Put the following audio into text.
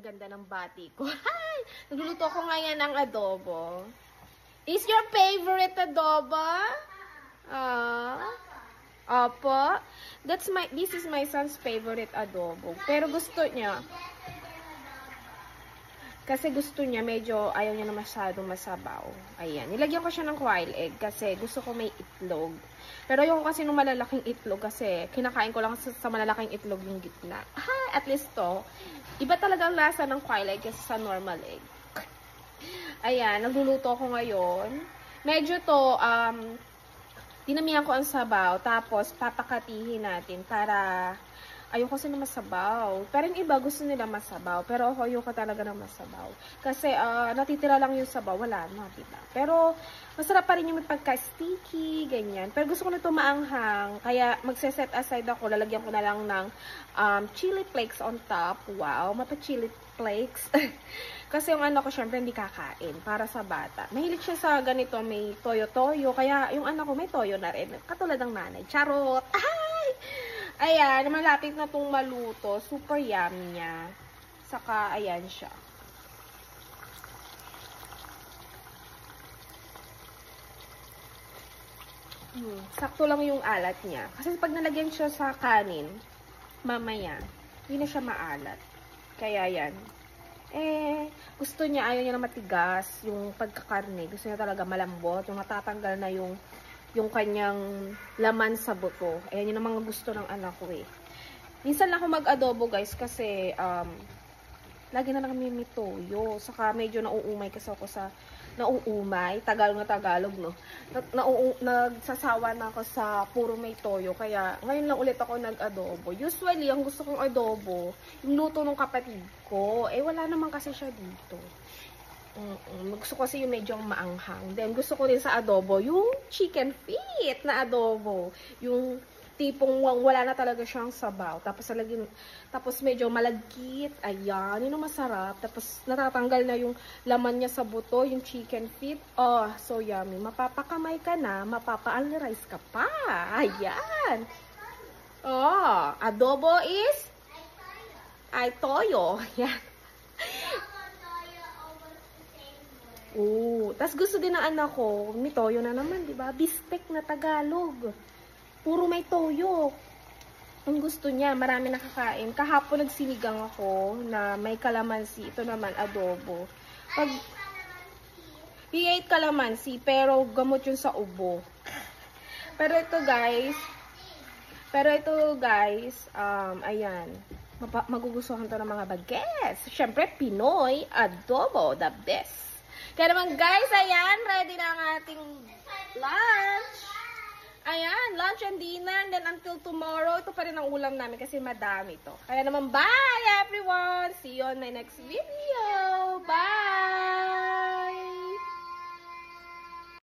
ganda ng bati ko. Hi! Nagluluto ko ngayon ng adobo. Is your favorite adobo? Opo. This is my son's favorite adobo. Pero gusto niya. Kasi gusto niya, medyo ayaw niya na masyadong masabaw. Ayan. Nilagyan ko siya ng quail egg kasi gusto ko may itlog. Pero ayoko kasi nung malalaking itlog kasi kinakain ko lang sa malalaking itlog yung gitna. At least to, iba talaga ang lasa ng quail egg kasi sa normal egg. Ayan, nagluluto ko ngayon. Medyo to, dinamihan ko ang sabaw, tapos papakatihin natin para, ayoko kasi na masabaw. Pero yung iba gusto nila masabaw, pero ako ayoko talaga na masabaw. Kasi natitira lang yung sabaw, wala na, diba? Pero masarap pa rin yung pagka-sticky, ganyan. Pero gusto ko na ito maanghang, kaya magse-set aside ako, lalagyan ko na lang ng chili flakes on top. Wow, mapa-chili flakes. Kasi yung anak ko, syempre, hindi kakain para sa bata. Mahilig siya sa ganito, may toyo-toyo. Kaya yung anak ko, may toyo na rin. Katulad ng nanay. Charot! Ay! Ayan, malapit na itong maluto. Super yummy niya. Saka, ayan siya. Sakto lang yung alat niya. Kasi pag nalagyan siya sa kanin, mamaya, hindi na siya maalat. Kaya yan. Gusto niya, ayaw niya na matigas yung pagkakarne. Gusto niya talaga malambot. Yung natatanggal na yung kanyang laman sa buto. Ayan yun ang mga gusto ng anak ko eh. Minsan lang ako mag-adobo guys kasi lagi na lang kami may toyo. Saka medyo nauumay kasi ako sa nauumay. Tagalog na Tagalog, no? Nagsasawa na ako sa puro may toyo. Kaya ngayon lang ulit ako nag-adobo. Usually, ang gusto kong adobo, yung luto ng kapatid ko. Wala naman kasi siya dito. Gusto ko kasi yung medyo maanghang. Then, gusto ko din sa adobo, yung chicken feet na adobo. Yung tipong wala na talaga siyang sabaw. Tapos medyo malagkit. Ayan, yun ang masarap. Tapos natatanggal na yung laman niya sa buto, yung chicken feet. Oh, so yummy. Mapapakamay ka na, mapapa-alrice ka pa. Ayan. Oh, adobo is ay toyo. Ayan. Tas gusto din ng anak ko, may toyo na naman, di ba? Bistek na Tagalog. Puro may toyo. Ang gusto niya, marami nakakain. Kahapon nagsinigang ako na may kalamansi. Ito naman, adobo. P8 kalamansi, pero gamot yun sa ubo. Pero ito guys, ayan. Magugustuhan to ng mga bagets. Siyempre, Pinoy adobo, the best. Kaya naman guys, ayan, ready na ang ating lunch. Ayan, lunch and dinner. And then until tomorrow, ito pa rin ang ulam namin kasi madami to. Kaya naman, bye everyone! See you on my next video! Bye!